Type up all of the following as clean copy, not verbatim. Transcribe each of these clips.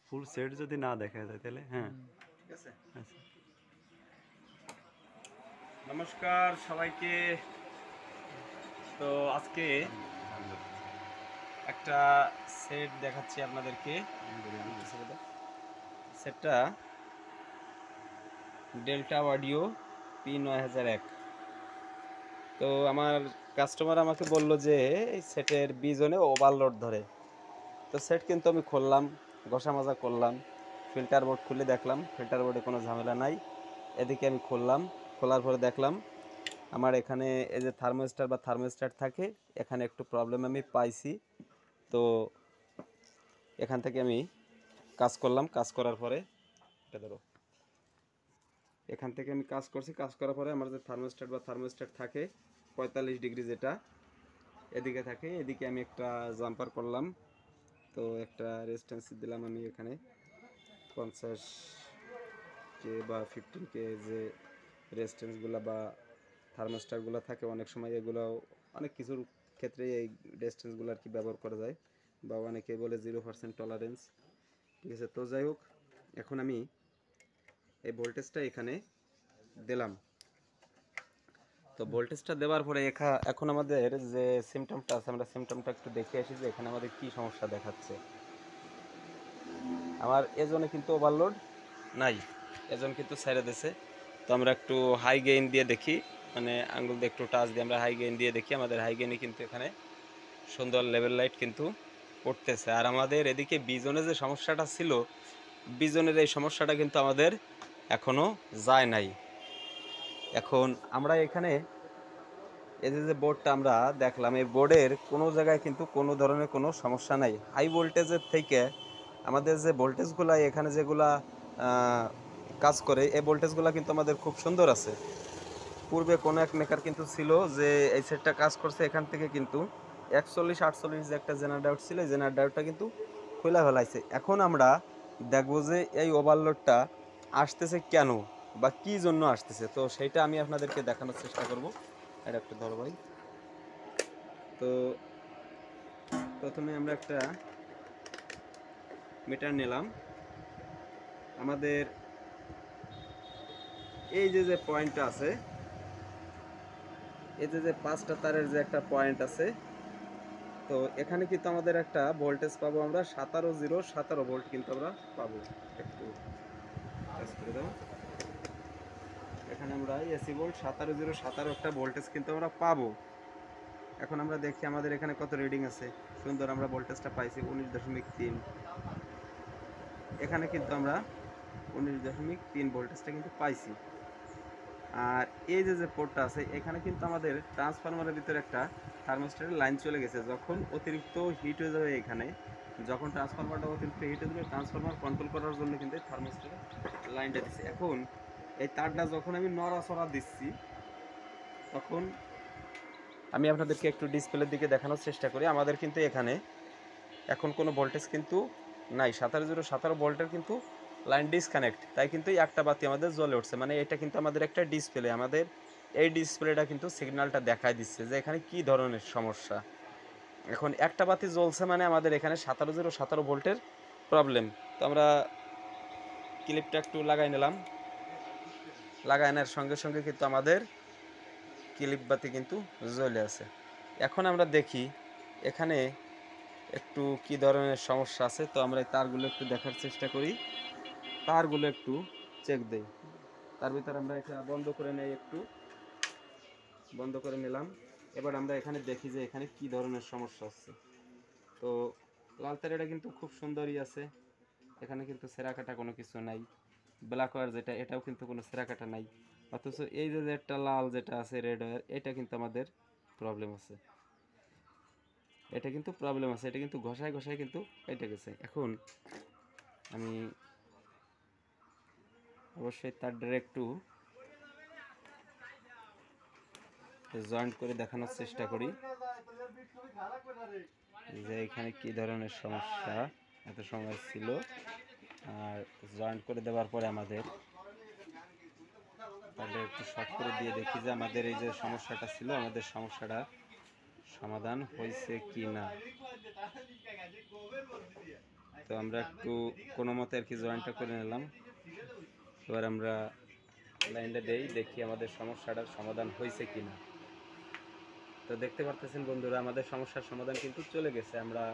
Full set যদি না দেখা যায় তাহলে হ্যাঁ ঠিক আছে। আচ্ছা নমস্কার সবাইকে। তো আজকে একটা সেট দেখাচ্ছি আপনাদেরকে। সেটটা ডেল্টা অডিও P9001। তো আমার কাস্টমার আমাকে বলল যে এই সেটের বিজনে ওভারলোড ধরে। তো সেট কিন্তু আমি খুললাম, ঘষা মাজা করলাম, ফিল্টার বোর্ড খুলে দেখলাম ফিল্টার বোর্ডে কোনো ঝামেলা নাই। এদিকে আমি খুললাম, খোলার পরে দেখলাম আমার এখানে এই যে থার্মোস্ট্যাট থাকে, এখানে একটু প্রবলেম আমি পাইছি। তো এখান থেকে আমি কাজ করলাম, কাজ করার পরে এটা ধরো, এখান থেকে আমি কাজ করছি, কাজ করার পরে আমার যে থার্মোস্ট্যাট থাকে 45 ডিগ্রি, যেটা এদিকে থাকে, এদিকে আমি একটা জাম্পার করলাম। তো একটা রেজিস্ট্যান্স দিলাম আমি এখানে 50K বা 15K, যে রেজিস্ট্যান্সগুলো বা থার্মোস্ট্যাটগুলো থাকে অনেক সময় এগুলো অনেক কিছুর ক্ষেত্রে এই রেজিস্ট্যান্সগুলো আর কি ব্যবহার করা যায়, বা অনেকে বলে 0% টলারেন্স। ঠিক আছে, তো যাই হোক, এখন আমি এই ভোল্টেজটা এখানে দিলাম। তো ভোল্টেজটা দেওয়ার পরে এখন আমাদের যে সিমটমটা আছে, আমরা সিমটমটা একটু দেখে আসি যে এখানে আমাদের কি সমস্যা দেখাচ্ছে। আমার এজনে কিন্তু ওভারলোড নাই, এজন কিন্তু ছেড়ে দিছে। তো আমরা একটু হাই গেইন দিয়ে দেখি, মানে আঙ্গুল দিয়ে একটু টাচ দিয়ে আমরা হাই গেইন দিয়ে দেখি, আমাদের হাই গেইনে কিন্তু এখানে সুন্দর লেভেল লাইট কিন্তু পড়তেছে। আর আমাদের এদিকে বিজনে যে সমস্যাটা ছিল, বিজনের এই সমস্যাটা কিন্তু আমাদের এখনো যায় নাই। এখন আমরা এখানে এই যে বোর্ডটা আমরা দেখলাম, এই বোর্ডের কোনো জায়গায় কিন্তু কোনো ধরনের কোনো সমস্যা নাই। হাই ভোল্টেজের থেকে আমাদের যে ভোল্টেজগুলো এখানে যেগুলা কাজ করে, এই ভোল্টেজগুলো কিন্তু আমাদের খুব সুন্দর আছে। পূর্বে কোনো এক মেকার কিন্তু ছিল যে এই সেটটা কাজ করছে, এখান থেকে কিন্তু 41-48 যে একটা জেনার ডায়োড ছিল, এই জেনার ডায়োডটা কিন্তু খোলা ফেলাইছে। এখন আমরা দেখবো যে এই ওভারলোডটা আসতেছে কেন বা কি জন্য আসতেছে, তো সেইটা আমি আপনাদেরকে দেখানোর চেষ্টা করব। এটা একটু ধরো ভাই। তো প্রথমে আমরা একটা মিটার নিলাম। আমাদের এই যে পয়েন্টটা আছে, এই যে 5টা তারের যে একটা পয়েন্ট আছে, তো এখানে কিন্তু আমাদের একটা ভোল্টেজ পাবো আমরা 17 ভোল্ট কিন্তু আমরা পাবো। একটু কাজ করে দাও। এখানে আমরা এসি ভোল্ট 17 একটা ভোল্টেজ কিন্তু আমরা পাবো। এখন আমরা দেখি আমাদের এখানে কত রিডিং আছে। সুন্দর, আমরা ভোল্টেজটা পাইছি 19.3। এখানে কিন্তু আমরা 19.3 ভোল্টেজটা কিন্তু পাইছি। আর এই যে পোর্টটা আছে, এখানে কিন্তু আমাদের ট্রান্সফরমারের ভিতরে একটা থার্মোস্ট্যাটের লাইন চলে গেছে। যখন অতিরিক্ত হিট হয়ে যাবে এখানে, যখন ট্রান্সফরমারটা অতিরিক্ত হিট হয়ে যাবে, ট্রান্সফরমার কন্ট্রোল করার জন্য কিন্তু থার্মোস্ট্যাটের লাইনটা দিচ্ছে। এখন এই তারটা যখন আমি নড়াচড়া দিচ্ছি, তখন আমি আপনাদেরকে একটু ডিসপ্লের দিকে দেখানোর চেষ্টা করি। আমাদের কিন্তু এখানে এখন কোনো ভোল্টেজ কিন্তু নাই, 17 ভোল্টের কিন্তু লাইন ডিসকানেক্ট, তাই কিন্তু এই একটা বাতি আমাদের জ্বলে উঠছে। মানে এটা কিন্তু আমাদের একটা ডিসপ্লে, আমাদের এই ডিসপ্লেটা কিন্তু সিগন্যালটা দেখায় দিচ্ছে যে এখানে কি ধরনের সমস্যা। এখন একটা বাতি জ্বলছে মানে আমাদের এখানে 17 ভোল্টের প্রবলেম। তো আমরা ক্লিপটা একটু লাগাই নিলাম, লাগাই নেওয়ার সঙ্গে সঙ্গে কিন্তু আমাদের ক্লিপ বাতি কিন্তু জ্বলে আছে। এখন আমরা দেখি এখানে একটু কি ধরনের সমস্যা আছে। তো আমরা এই তারগুলো একটু দেখার চেষ্টা করি, তারগুলো একটু চেক দেই। তার ভিতরে আমরা এটা বন্ধ করে নেই, একটু বন্ধ করে নিলাম। এবার আমরা এখানে দেখি যে এখানে কি ধরনের সমস্যা হচ্ছে। তো লাল তার এটা কিন্তু খুব সুন্দরই আছে, এখানে কিন্তু সেরা কাটা কোনো কিছু নাই। ব্ল্যাক ওয়্যার যেটা, এটাও কিন্তু কোনো সেরা কাটা নাই। অথচ এই যে একটা লাল যেটা আছে রেড ওয়্যার, এটা কিন্তু আমাদের প্রবলেম আছে, এটা কিন্তু প্রবলেম আছে, এটা কিন্তু ঘষায় ঘষায় কিন্তু কেটে গেছে। এখন আমি অবশ্যই তারটা একটু জয়েন্ট করে দেখানোর চেষ্টা করি যে এখানে কি ধরনের সমস্যা এত সময় ছিল। আর জয়েন্ট করে দেওয়ার পরে আমাদের তাহলে একটু শর্ট করে দিয়ে দেখি যে আমাদের এই যে সমস্যাটা ছিল, আমাদের সমস্যাটা সমাধান হয়েছে কি না। তো আমরা একটু কোনো মতে আর কি জয়েন্টটা করে নিলাম। এবার আমরা লাইনটা দেই, দেখি আমাদের সমস্যাটার সমাধান হয়েছে কিনা। তো দেখতে পারতেছেন বন্ধুরা, আমাদের সমস্যার সমাধান কিন্তু চলে গেছে। আমরা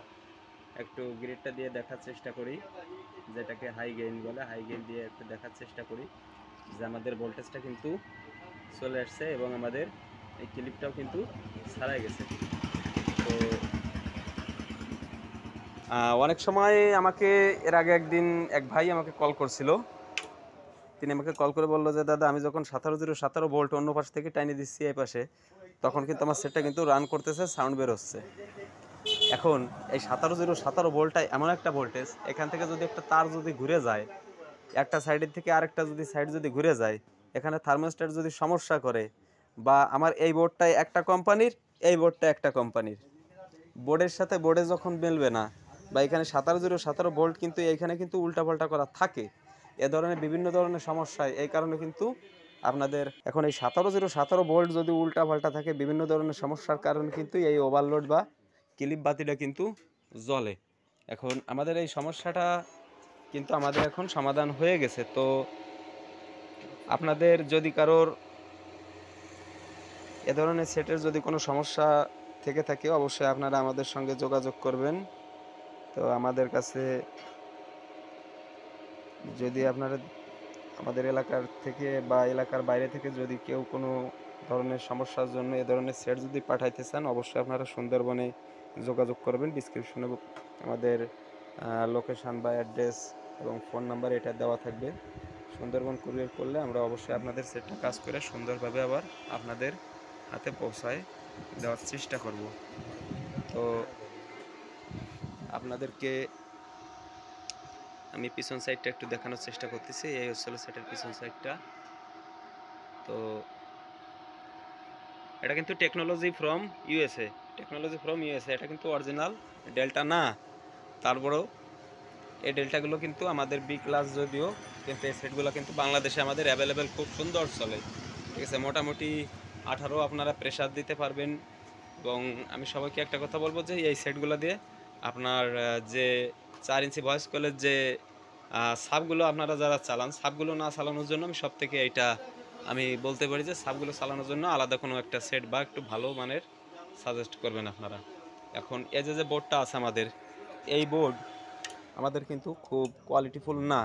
একটু গ্রিডটা দিয়ে দেখার চেষ্টা করি, যেটাকে হাই গেইন বলে, হাই গেইন দিয়ে একটু দেখার চেষ্টা করি যে আমাদের ভোল্টেজটা কিন্তু চলে আসছে এবং আমাদের এই ক্লিপটাও কিন্তু ছাড়াই গেছে। তো অনেক সময় আমাকে এর আগে একদিন এক ভাই আমাকে কল করছিল। তিনি আমাকে কল করে বললো যে দাদা, আমি যখন 17 ভোল্ট অন্য পাশ থেকে টাইনে দিচ্ছি এই পাশে, তখন কিন্তু আমার সেটটা কিন্তু রান করতেছে, সাউন্ড বের হচ্ছে। এখন এই 17 ভোল্টটা এমন একটা ভোল্টেজ, এখান থেকে যদি একটা তার যদি ঘুরে যায়, একটা সাইডের থেকে আরেকটা যদি সাইড যদি ঘুরে যায়, এখানে থার্মোস্ট্যাট যদি সমস্যা করে, বা আমার এই বোর্ডটাই একটা কোম্পানির, এই বোর্ডটা একটা কোম্পানির, বোর্ডের সাথে বোর্ডে যখন মিলবে না, বা এখানে 17 ভোল্ট কিন্তু এইখানে কিন্তু উল্টাপাল্টা করা থাকে, এ ধরনের বিভিন্ন ধরনের সমস্যায় এই কারণে কিন্তু আপনাদের এখন এই 17 ভোল্ট যদি উল্টাপাল্টা থাকে, বিভিন্ন ধরনের সমস্যার কারণে কিন্তু এই ওভারলোড বা ক্লিপ বাতিটা কিন্তু জ্বলে। এখন আমাদের এই সমস্যাটা কিন্তু আমাদের এখন সমাধান হয়ে গেছে। তো আপনাদের যদি কারোর এ ধরনের সেটের যদি কোনো সমস্যা থেকে থাকে, অবশ্যই আপনারা আমাদের সঙ্গে যোগাযোগ করবেন। তো আমাদের কাছে যদি আপনারা আমাদের এলাকার থেকে বা এলাকার বাইরে থেকে যদি কেউ কোনো ধরনের সমস্যার জন্য এ ধরনের সেট যদি পাঠাইতে চান, অবশ্যই আপনারা সুন্দরবনে যোগাযোগ করবেন। ডিসক্রিপশনে আমাদের লোকেশান বা অ্যাড্রেস এবং ফোন নাম্বার এটা দেওয়া থাকবে। সুন্দরবন কুরিয়ার করলে আমরা অবশ্যই আপনাদের সেটটা কাজ করে সুন্দরভাবে আবার আপনাদের হাতে পৌঁছায় দেওয়ার চেষ্টা করব। তো আপনাদেরকে আমি পিছন সাইডটা একটু দেখানোর চেষ্টা করতেছি। এই হচ্ছিল সেটের পিছন সাইডটা। তো এটা কিন্তু টেকনোলজি ফ্রম ইউএসএ, এটা কিন্তু অরিজিনাল ডেল্টা না। তারপরেও এই ডেল্টাগুলো কিন্তু আমাদের বি ক্লাস, যদিও কিন্তু এই সেটগুলো কিন্তু বাংলাদেশে আমাদের অ্যাভেলেবেল, খুব সুন্দর চলে। ঠিক আছে, মোটামুটি 18 আপনারা প্রেসার দিতে পারবেন। এবং আমি সবাইকে একটা কথা বলবো যে এই সেটগুলো দিয়ে আপনার যে 4 ইঞ্চি ভয়েস কলের যে সাবগুলো আপনারা যারা চালান, সাবগুলো না চালানোর জন্য আমি সব থেকে এইটা আমি বলতে পারি যে সাবগুলো চালানোর জন্য আলাদা কোনো একটা সেট বা একটু ভালো মানের সাজেস্ট করবেন আপনারা। এখন এই যে বোর্ডটা আছে আমাদের, এই বোর্ড আমাদের কিন্তু খুব কোয়ালিটিফুল না।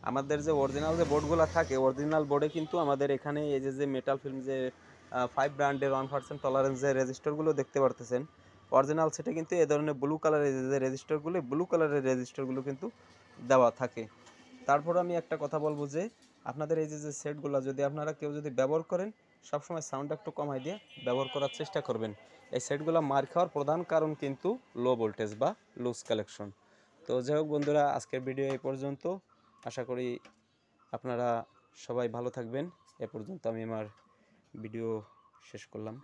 আমাদের যে অরিজিনাল যে বোর্ডগুলো থাকে, অরিজিনাল বোর্ডে কিন্তু আমাদের এখানে এই যে মেটাল ফিল্ম যে 5 ব্র্যান্ডের 1% টলারেন্স যে রেজিস্টারগুলো দেখতে পারতেছেন, অরিজিনাল সেটে কিন্তু এই ধরনের ব্লু কালারের যে রেজিস্টারগুলো, ব্লু কালারের রেজিস্টারগুলো কিন্তু দেওয়া থাকে। তারপর আমি একটা কথা বলবো যে আপনাদের এই যে সেটগুলো যদি আপনারা কেউ যদি ব্যবহার করেন, সবসময় সাউন্ডটা একটু কমাই দিয়ে ব্যবহার করার চেষ্টা করবেন। এই সেটগুলো মার খাওয়ার প্রধান কারণ কিন্তু লো ভোল্টেজ বা লুজ কালেকশন। তো যাই হোক বন্ধুরা, আজকের ভিডিও এই পর্যন্ত। আশা করি আপনারা সবাই ভালো থাকবেন। এ পর্যন্ত আমি আমার ভিডিও শেষ করলাম।